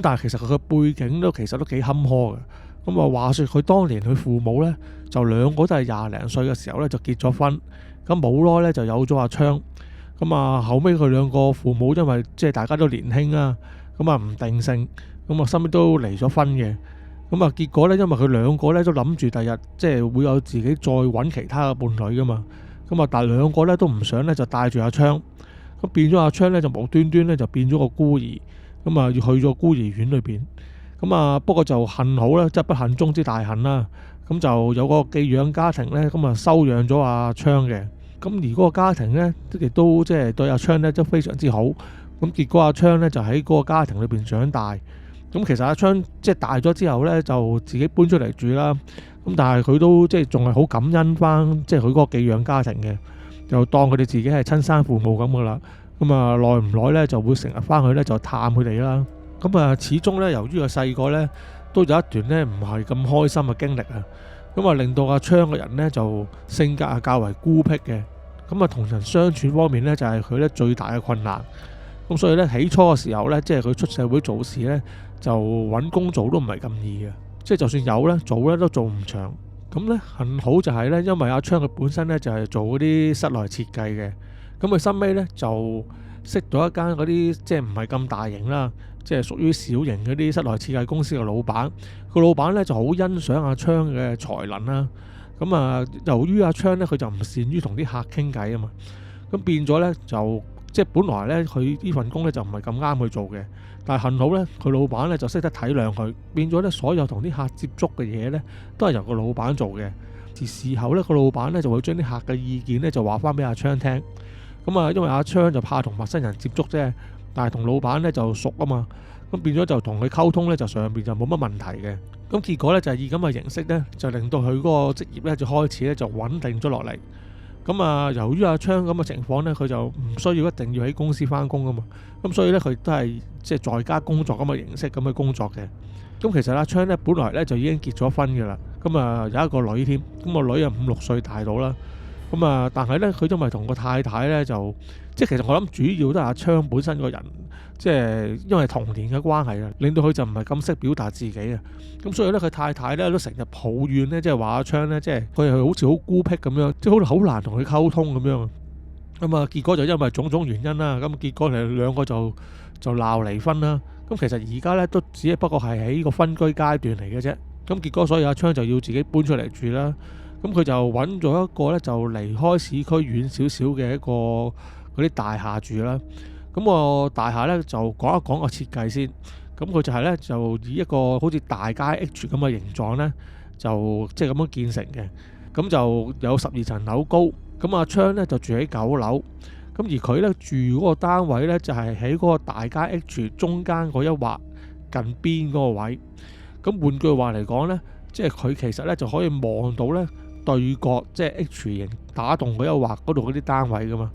但係其實佢嘅背景其實都幾坎坷嘅。咁啊，話說佢當年佢父母呢，就兩個都係廿零歲嘅時候呢，就結咗婚，咁冇耐呢，就有咗阿昌。咁啊後尾佢兩個父母因為即係大家都年輕啊，咁啊唔定性，咁啊收尾都離咗婚嘅。咁啊結果呢，因為佢兩個呢都諗住第日即係會有自己再揾其他嘅伴侶噶嘛。咁啊但係兩個呢都唔想呢，就帶住阿昌，咁變咗阿昌呢，就無端端呢，就變咗個孤兒，咁啊要去咗孤兒院裏邊。咁啊不過就幸好啦，即係不幸中之大幸啦。咁就有個寄養家庭呢，咁啊收養咗阿昌嘅。咁而嗰個家庭呢，亦都即係對阿昌呢都非常之好。咁結果阿昌呢，就喺嗰個家庭裏邊長大。咁其實阿昌即係大咗之後呢，就自己搬出嚟住啦。咁但係佢都即係仲係好感恩翻，即係佢嗰個寄養家庭嘅，就當佢哋自己係親生父母咁噶啦。咁啊耐唔耐呢，就會成日翻去呢，就探佢哋啦。咁啊始終呢，由於佢細個呢，都有一段呢唔係咁開心嘅經歷啊。咁啊令到阿昌嘅人呢，就性格係較為孤僻嘅。咁啊同人相處方面呢，就係佢呢最大嘅困難。咁所以呢，起初嘅時候呢，即係佢出社會做事呢，就揾工做都唔係咁易嘅。即係就算有呢，做呢都做唔長。咁呢，幸好就係呢，因為阿昌佢本身呢，就係做嗰啲室內設計嘅。咁佢收尾呢，就識到一間嗰啲即係唔係咁大型啦，即係屬於小型嗰啲室內設計公司嘅老闆。個老闆呢，就好欣賞阿昌嘅才能啦。咁啊，由於阿昌呢，佢就唔善於同啲客傾偈啊嘛，咁變咗呢，就即係本來呢，佢呢份工呢，就唔係咁啱去做嘅。但係幸好呢，佢老闆呢，就識得體諒佢，變咗呢，所有同啲客接觸嘅嘢呢，都係由個老闆做嘅。而事後呢，個老闆呢，就會將啲客嘅意見呢，就話翻俾阿昌聽。咁啊，因為阿昌就怕同陌生人接觸啫，但係同老闆呢，就熟啊嘛，咁變咗就同佢溝通呢，就上邊就冇乜問題嘅。咁結果呢，就係以咁嘅形式呢，就令到佢嗰個職業呢，就開始呢，就穩定咗落嚟。咁啊，由於阿昌咁嘅情況呢，佢就唔需要一定要喺公司翻工啊嘛，咁所以呢，佢都係即係在家工作咁嘅形式咁去工作嘅。咁其實阿昌呢，本來呢，就已經結咗婚嘅啦，咁啊有一個女添，咁個女啊5、6歲大到啦。咁啊，但係呢，佢因為同個太太呢，就即係其實我諗主要都係阿昌本身個人，即係因為童年嘅關係啊，令到佢就唔係咁識表達自己啊。咁所以呢，佢太太呢，都成日抱怨呢，即係話阿昌呢，即係佢係好似好孤僻咁樣，即係好難同佢溝通咁樣。咁啊，結果就因為種種原因啦，咁結果佢哋兩個就鬧離婚啦。咁其實而家呢，都只不過係喺呢個分居階段嚟嘅啫。咁結果所以阿昌就要自己搬出嚟住啦。咁佢就揾咗一個呢，就離開市區遠少少嘅一個嗰啲大廈住啦。咁個大廈呢，就講一講個設計先。咁佢就係呢，就以一個好似大街 H 咁嘅形狀呢，就即係咁樣建成嘅。咁就有12層樓高。咁阿昌呢，就住喺9樓。咁而佢呢，住嗰個單位呢，就係喺嗰個大街 H 中間嗰一劃近邊嗰個位。咁換句話嚟講呢，即係佢其實呢，就可以望到呢對角，即係 H 型打洞嗰一劃嗰度嗰啲單位噶嘛。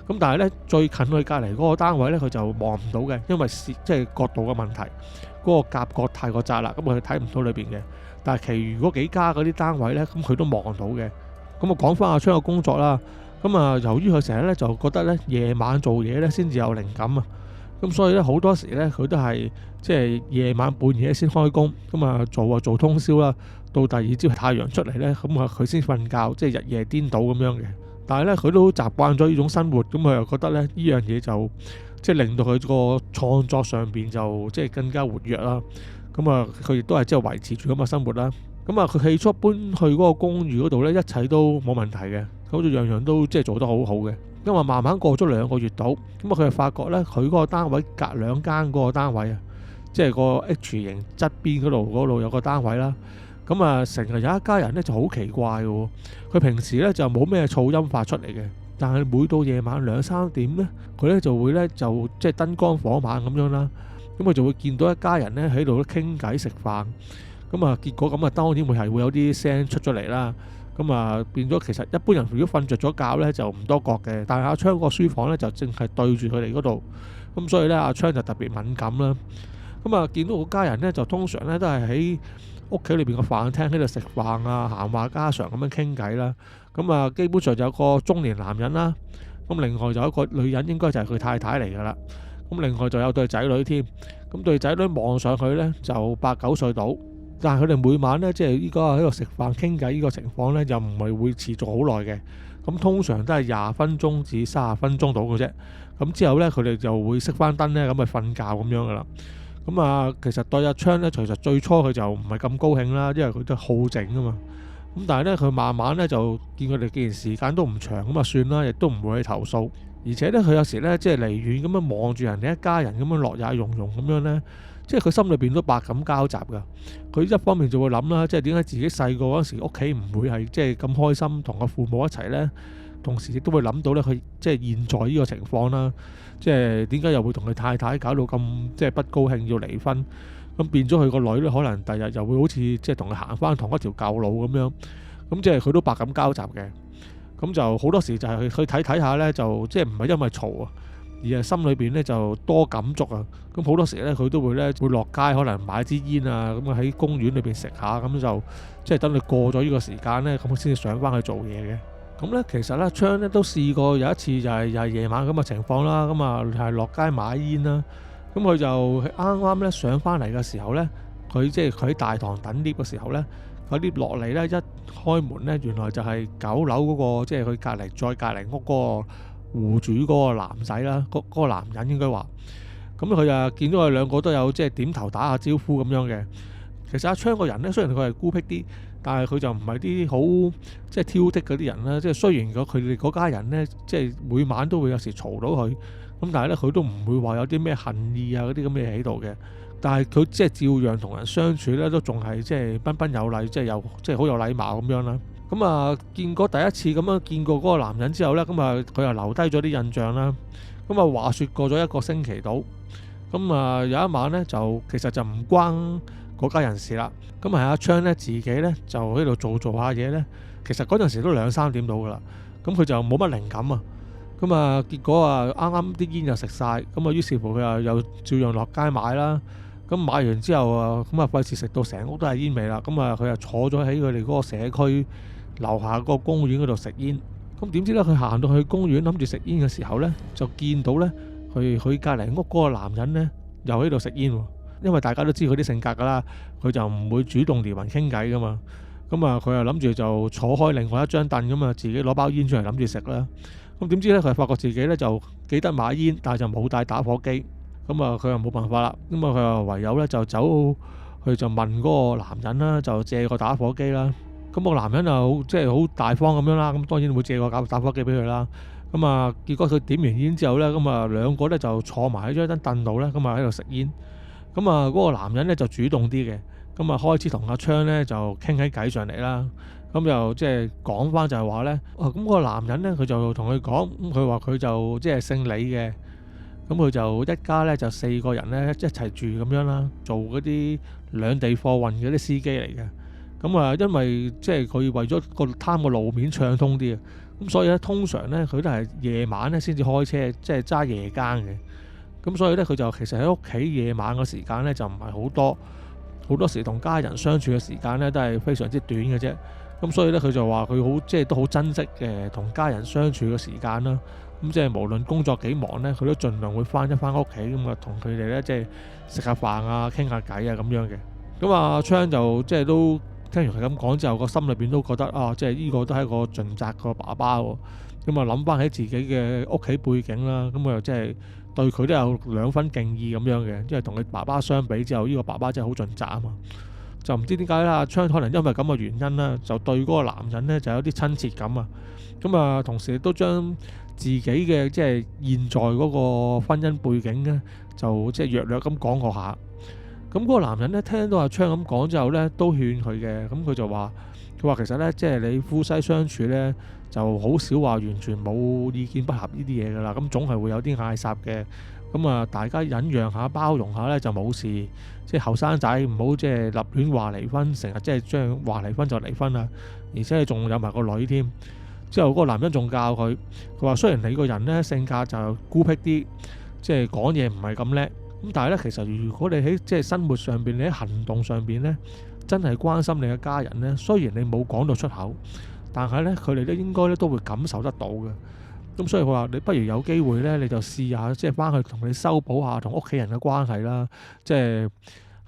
咁但係呢，最近佢隔離嗰個單位呢，佢就望唔到嘅，因為即係角度嘅問題，嗰個夾角太過窄啦，咁佢睇唔到裏邊嘅。但係其餘嗰幾家嗰啲單位呢，咁佢都望到嘅。咁啊講翻阿昌嘅工作啦。咁啊由於佢成日呢，就覺得呢夜晚做嘢呢先至有靈感啊。咁所以呢，好多時呢，佢都係即係夜晚半夜先開工，咁啊做通宵啦，到第二朝太陽出嚟呢，咁啊佢先瞓覺，即係日夜顛倒咁樣嘅。但係呢，佢都習慣咗呢種生活，咁佢又覺得呢，呢樣嘢就即係令到佢個創作上邊就即係更加活躍啦。咁啊佢亦都係即係維持住咁嘅生活啦。咁啊佢起初搬去嗰個公寓嗰度呢，一切都冇問題嘅，好似樣樣都即係做得好好嘅。因為慢慢過咗2個月到，咁啊佢就發覺呢，佢嗰個單位隔2間嗰個單位啊，即係個 H 型側邊嗰度有個單位啦。咁啊成日有一家人呢就好奇怪嘅，佢平時呢就冇咩噪音發出嚟嘅，但係每到夜晚2、3點呢，佢呢就會呢就即係燈光火猛咁樣啦。咁佢就會見到一家人呢喺度傾偈食飯。咁啊結果咁啊當然會有啲聲出咗嚟啦。咁啊變咗其實一般人如果瞓着咗覺呢，就唔多覺嘅，但係阿昌個書房呢，就淨係對住佢哋嗰度，咁所以呢，阿昌就特別敏感啦。咁啊見到個家人呢，就通常呢都係喺屋企裏邊個飯廳喺度食飯啊，閒話家常咁樣傾偈啦。咁啊基本上就有個中年男人啦，咁另外就有一個女人，應該就係佢太太嚟噶啦。咁另外就有對仔女添，咁對仔女望上去呢，就8、9歲到。但係佢哋每晚呢，即係呢個喺度食飯傾偈呢個情況呢，又唔係會持續好耐嘅。咁通常都係20分鐘至30分鐘到嘅啫。咁之後呢，佢哋就會熄翻燈呢，咁咪瞓覺咁樣噶啦。咁啊，其實對阿昌呢，其實最初佢就唔係咁高興啦，因為佢都好靜啊嘛。咁但係呢，佢慢慢呢，就見佢哋既然時間都唔長，咁啊算啦，亦都唔會去投訴。而且呢，佢有時呢，即係離遠咁樣望住人哋一家人咁樣樂也融融咁樣呢，即係佢心裏邊都百感交集㗎。佢一方面就會諗啦，即係點解自己細個嗰時屋企唔會係即係咁開心同個父母一齊呢？同時亦都會諗到呢，佢即係現在呢個情況啦，即係點解又會同佢太太搞到咁即係不高興要離婚？咁變咗佢個女呢，可能第日又會好似即係同佢行翻同一條舊路咁樣。咁即係佢都百感交集嘅。咁就好多時就係去睇睇下呢，就即係唔係因為嘈啊，而係心裏邊呢就多感觸啊。咁好多時呢，佢都會落街，可能買支煙啊，咁喺公園裏邊食下，咁就即係等佢過咗呢個時間呢，咁先至上翻去做嘢嘅。咁呢，其實呢，昌呢都試過有一次就係又係夜晚咁嘅情況啦。咁啊係落街買煙啦。咁佢就啱啱呢上翻嚟嘅時候呢，佢即係佢喺大堂等 lift 嘅時候呢，佢 lift 落嚟呢，一開門呢，原來就係9樓嗰個即係佢再隔離屋嗰個戶主嗰個男仔啦，嗰個男人應該話。咁佢就見到佢兩個都有即係點頭打下招呼咁樣嘅。其實阿昌個人呢，雖然佢係孤僻啲，但係佢就唔係啲好即係挑剔嗰啲人啦。即係雖然佢哋嗰家人呢，即係每晚都會有時嘈到佢，咁但係呢，佢都唔會話有啲咩恨意啊嗰啲咁嘅嘢喺度嘅。但係佢即係照樣同人相處呢，都仲係即係彬彬有禮，即係好有禮貌咁樣啦。咁啊，見過第一次咁樣見過嗰個男人之後呢，咁啊佢又留低咗啲印象啦。咁啊話説過咗1個星期到，咁啊有一晚呢，就其實就唔關嗰家人事啦。咁係阿昌呢，自己呢，就喺度做下嘢呢。其實嗰陣時都2、3點到噶啦。咁佢就冇乜靈感啊。咁啊結果啊啱啱啲煙又食晒，咁啊於是乎佢又照樣落街買啦。咁買完之後啊，咁啊費事食到成屋都係煙味啦。咁啊佢又坐咗喺佢哋嗰個社區樓下個公園嗰度食煙。咁點知呢？佢行到去公園諗住食煙嘅時候呢，就見到呢，佢隔離屋嗰個男人呢，又喺度食煙喎。因為大家都知佢啲性格㗎啦，佢就唔會主動撩人傾偈㗎嘛。咁啊佢又諗住就坐開另外一張凳咁啊，自己攞包煙出嚟諗住食啦。咁點知呢？佢發覺自己呢就記得買煙，但係就冇帶打火機。咁啊佢又冇辦法啦。咁啊佢又唯有呢就走去就問嗰個男人啦，就借個打火機啦。咁個男人就即係好大方咁樣啦。咁當然會借個打火機俾佢啦。咁啊結果佢點完煙之後呢，咁啊兩個呢就坐埋喺張凳度呢，咁啊喺度食煙。咁啊嗰個男人呢就主動啲嘅。咁啊開始同阿昌呢就傾起偈上嚟啦。咁就即係講翻就係話呢，咁個男人呢，佢就同佢講，佢話佢就即係姓李嘅。咁佢就一家呢，就4個人呢一齊住咁樣啦，做嗰啲兩地貨運嗰啲司機嚟嘅。咁啊因為即係佢為咗貪個路面暢通啲啊，咁所以呢，通常呢，佢都係夜晚呢先至開車，即係揸夜更嘅。咁所以呢，佢就其實喺屋企夜晚嘅時間呢，就唔係好多，好多時同家人相處嘅時間呢，都係非常之短嘅啫。咁所以呢，佢就話佢好即係都好珍惜同家人相處嘅時間啦。咁即係無論工作幾忙呢，佢都盡量會翻屋企咁啊，同佢哋呢，即係食下飯啊、傾下偈啊咁樣嘅。咁阿昌就即係都聽完佢咁講之後，個心裏邊都覺得啊，即係呢個都係一個盡責個爸爸喎。咁啊諗翻起自己嘅屋企背景啦，咁啊即係對佢都有2分敬意咁樣嘅，因為同佢爸爸相比之後，呢個爸爸真係好盡責啊嘛。就唔知點解啦，阿昌可能因為咁嘅原因啦，就對嗰個男人呢就有啲親切感啊。咁啊，同時亦都將自己嘅即係現在嗰個婚姻背景呢，就即係略略咁講過下。咁嗰個男人呢，聽到阿昌咁講之後呢，都勸佢嘅。咁佢就話：佢話其實呢，即係你夫妻相處呢，就好少話完全冇意見不合呢啲嘢㗎啦。咁總係會有啲嗌霎嘅。咁啊，大家忍讓下、包容下呢，就冇事。即係後生仔唔好即係立亂話離婚，成日即係將話離婚就離婚啦。而且仲有埋個女添。之後嗰個男人仲教佢，佢話雖然你個人呢性格就孤僻啲，即係講嘢唔係咁叻，咁但係呢，其實如果你喺即係生活上邊，你喺行動上邊呢，真係關心你嘅家人呢，雖然你冇講到出口，但係呢，佢哋都應該都會感受得到嘅。咁所以佢話你不如有機會呢，你就試下即係翻去同你修補下同屋企人嘅關係啦，即係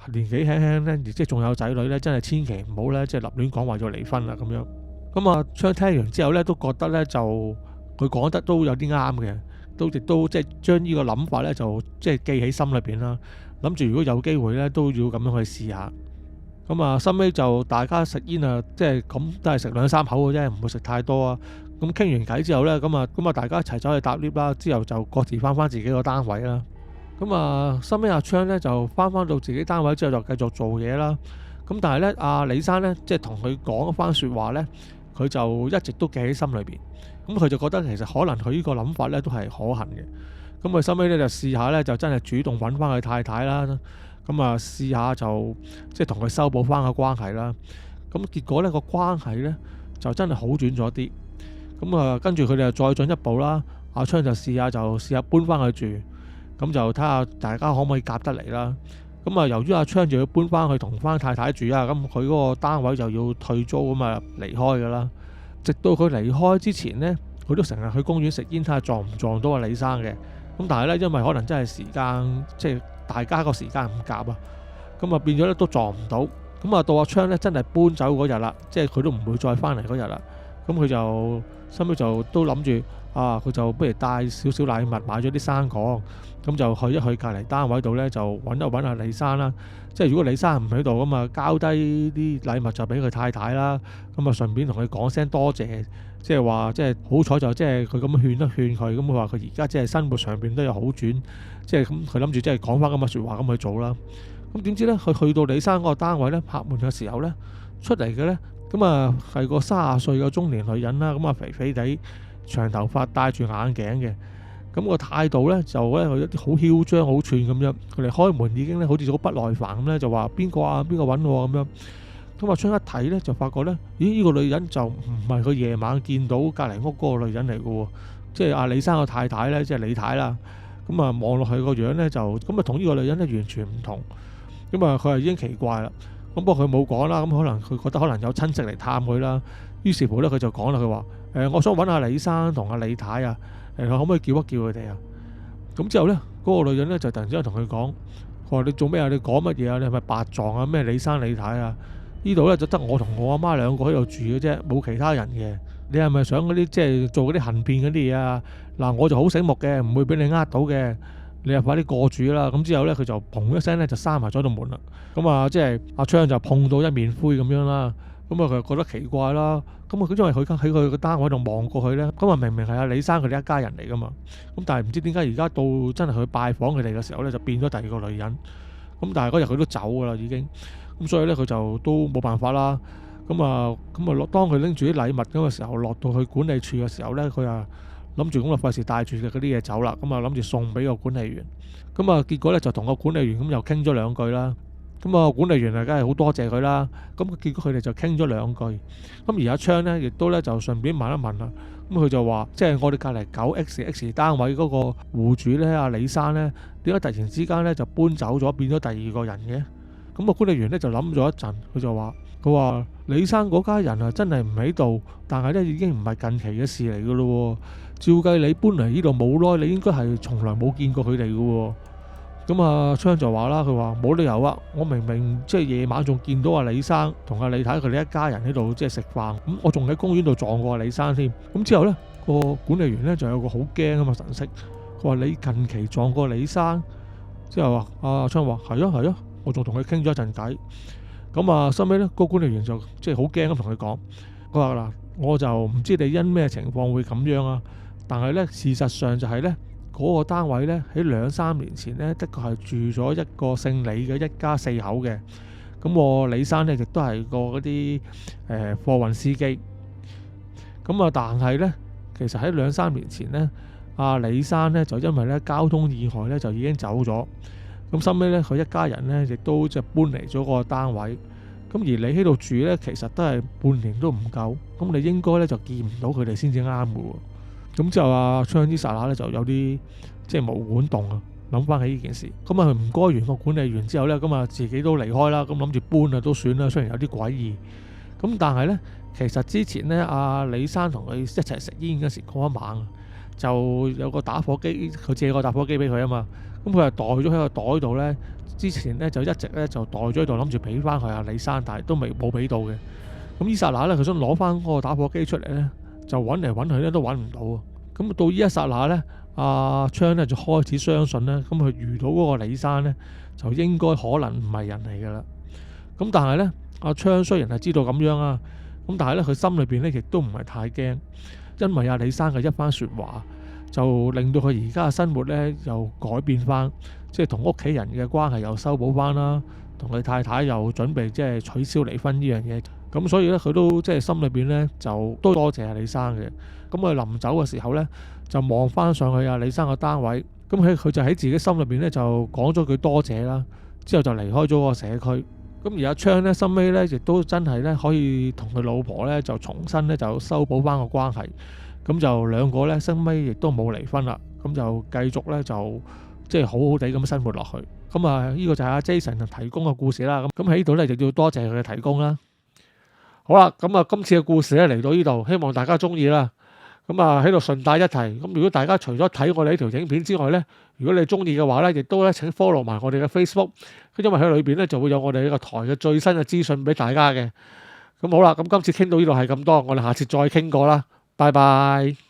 年紀輕輕咧，即係仲有仔女咧，真係千祈唔好咧，即係立亂講話要離婚啦咁樣。咁啊，昌聽完之後咧，都覺得咧就佢講得都有啲啱嘅，亦都即係將呢個諗法咧就即係記喺心裏邊啦。諗住如果有機會咧，都要咁樣去試下。咁啊，收尾就大家食煙啊，即係咁都係食2-3口嘅啫，唔會食太多啊。咁傾完偈之後咧，咁啊大家一齊走去搭 lift 啦，之後就各自翻自己個單位啦。咁啊，收尾阿昌咧就翻到自己單位之後就繼續做嘢啦。咁但係咧，阿李生咧即係同佢講一番説話咧，佢就一直都記喺心裏邊。咁佢就覺得其實可能佢呢個諗法咧都係可行嘅。咁佢收尾咧就試下咧，就真係主動揾翻佢太太啦。咁啊，試下就即係同佢修補翻個關係啦。咁結果呢個關係呢，就真係好轉咗啲。咁啊，跟住佢哋就再進一步啦。阿昌就試下搬翻去住，咁就睇下大家可唔可以夾得嚟啦。咁啊，由於阿昌就要搬翻去同翻太太住啊，咁佢嗰個單位就要退租咁啊離開噶啦。直到佢離開之前呢，佢都成日去公園食煙睇下撞唔撞到阿李生嘅。咁但係呢，因為可能真係時間即係大家個時間唔夾啊，咁啊變咗咧都撞唔到。咁啊到阿昌咧真係搬走嗰日啦，即係佢都唔會再翻嚟嗰日啦。咁佢就收尾就都諗住啊，佢就不如帶少少禮物，買咗啲生果，咁就去一去隔離單位度咧，就揾下李生啦。即係如果李生唔喺度咁啊，交低啲禮物就俾佢太太啦。咁啊順便同佢講聲多謝，即係話即係好彩就即係佢咁樣勸一勸佢，咁佢話佢而家即係生活上邊都有好轉，即係咁佢諗住即係講翻咁嘅説話咁去做啦。咁點知咧，佢去到李生嗰個單位咧，拍門嘅時候咧，出嚟嘅咧，咁啊係個30歲嘅中年女人啦，咁啊肥肥地長頭髮，戴住眼鏡嘅，咁個態度咧就咧佢一啲好囂張好串咁樣。佢哋開門已經咧好似好不耐煩咁咧，就話邊個啊，邊個揾我咁樣。咁阿昌一睇咧就發覺咧，咦呢個女人就唔係佢夜晚見到隔離屋嗰個女人嚟嘅喎，即係阿李生個太太咧，即係李太啦。咁啊望落去個樣咧就咁啊同呢個女人咧完全唔同。咁啊佢係已經奇怪啦。咁不過佢冇講啦，咁可能佢覺得可能有親戚嚟探佢啦。於是乎咧佢就講啦，佢話我想揾阿李生同阿李太啊，可唔可以叫一叫佢哋啊？咁之後咧嗰個女人咧就突然之間同佢講，佢話你做咩啊？你講乜嘢啊？你係咪白撞啊？咩李生李太啊？呢度咧就得我同我阿媽兩個喺度住嘅啫，冇其他人嘅。你係咪想嗰啲即係做嗰啲行騙嗰啲嘢啊？嗱，我就好醒目嘅，唔會俾你呃到嘅。你就快啲過住啦。咁之後咧，佢就砰一聲咧就閂埋咗道門啦。咁啊，即係阿昌就碰到一面灰咁樣啦。咁啊，佢就覺得奇怪啦。咁啊，因為佢喺佢個單位度望過去咧，咁啊明明係阿李生佢哋一家人嚟噶嘛。咁但係唔知點解而家到真係去拜訪佢哋嘅時候咧，就變咗第二個女人。咁但係嗰日佢都走噶啦已經。咁所以咧佢就都冇辦法啦。咁啊當佢拎住啲禮物嗰個時候，落到去管理處嘅時候咧，佢啊諗住咁啊費事帶住嘅嗰啲嘢走啦。咁啊諗住送俾個管理員。咁啊結果咧就同個管理員咁又傾咗兩句啦。咁啊管理員啊梗係好多謝佢啦。咁結果佢哋就傾咗兩句。咁而阿昌咧亦都咧就順便問一問啦。咁佢就話即係我哋隔離 9XX 單位嗰個戶主咧，阿李生咧，點解突然之間咧就搬走咗，變咗第二個人嘅？咁個管理員咧就諗咗一陣，佢就話：佢話李生嗰家人啊真係唔喺度，但係咧已經唔係近期嘅事嚟噶咯。照計你搬嚟呢度冇耐，你應該係從來冇見過佢哋噶。咁啊昌就話啦，佢話冇理由啊，我明明即係夜晚仲見到阿李生同阿李太佢哋一家人喺度即係食飯，咁我仲喺公園度撞過阿李生添。咁之後咧個管理員咧就有個好驚咁嘅神色，佢話你近期撞過李生？之後阿昌話係啊係啊。我仲同佢傾咗一陣偈，咁啊收尾咧個管理員就即係好驚咁同佢講，佢話嗱，我就唔知你因咩情況會咁樣啊，但係咧事實上就係咧嗰個單位咧喺2-3年前咧的確係住咗一個姓李嘅一家4口嘅。咁我李生咧亦都係個嗰啲貨運司機。咁啊但係咧其實喺2-3年前咧，阿李生咧就因為咧交通意外咧就已經走咗。咁收尾咧，佢一家人咧亦都即係搬嚟咗個單位。咁而你喺度住咧，其實都係半年都唔夠。咁你應該咧就見唔到佢哋先至啱嘅喎。咁之後阿昌之剎那咧就有啲即係毛管動啊，諗翻起呢件事。咁啊佢唔該完個管理員之後咧，咁啊自己都離開啦。咁諗住搬啊都算啦，雖然有啲詭異。咁但係咧，其實之前咧阿李生同佢一齊食煙嗰時嗰一晚，就有個打火機，佢借個打火機俾佢啊嘛。咁佢係袋咗喺個袋度呢。之前呢就一直呢就袋咗喺度，諗住俾翻佢阿李生，但係都冇俾到嘅。咁呢剎那呢，佢想攞翻嗰個打火機出嚟呢，就揾嚟揾去呢都揾唔到。咁到呢一剎那呢，阿昌呢就開始相信呢，咁佢遇到嗰個李生呢，就應該可能唔係人嚟噶啦。咁但係呢，阿昌雖然係知道咁樣啊，咁但係呢，佢心裏邊呢亦都唔係太驚，因為阿李生嘅一番説話，就令到佢而家嘅生活呢又改變翻，即係同屋企人嘅關係又修補翻啦，同佢太太又準備即係取消離婚呢樣嘢。咁所以呢，佢都即係心裏邊呢就都多謝阿李生嘅。咁佢臨走嘅時候呢，就望翻上去阿李生嘅單位，咁佢就喺自己心裏邊呢就講咗句多謝啦，之後就離開咗個社區。咁而阿昌呢，心尾呢亦都真係呢可以同佢老婆呢就重新呢就修補翻個關係。咁就兩個呢，心尾亦都冇離婚啦，咁就繼續呢，就即係好好地咁生活落去。咁啊，呢個就係阿 Jason 提供嘅故事啦。咁喺呢度呢，就要多謝佢嘅提供啦。好啦，咁啊，今次嘅故事呢嚟到呢度，希望大家中意啦。咁啊，喺度順帶一提，咁如果大家除咗睇我哋呢條影片之外呢，如果你中意嘅話呢，亦都咧請 follow 埋我哋嘅 Facebook，因為喺裏邊呢就會有我哋呢個台嘅最新嘅資訊俾大家嘅。咁好啦，咁今次傾到呢度係咁多，我哋下次再傾過啦。拜拜。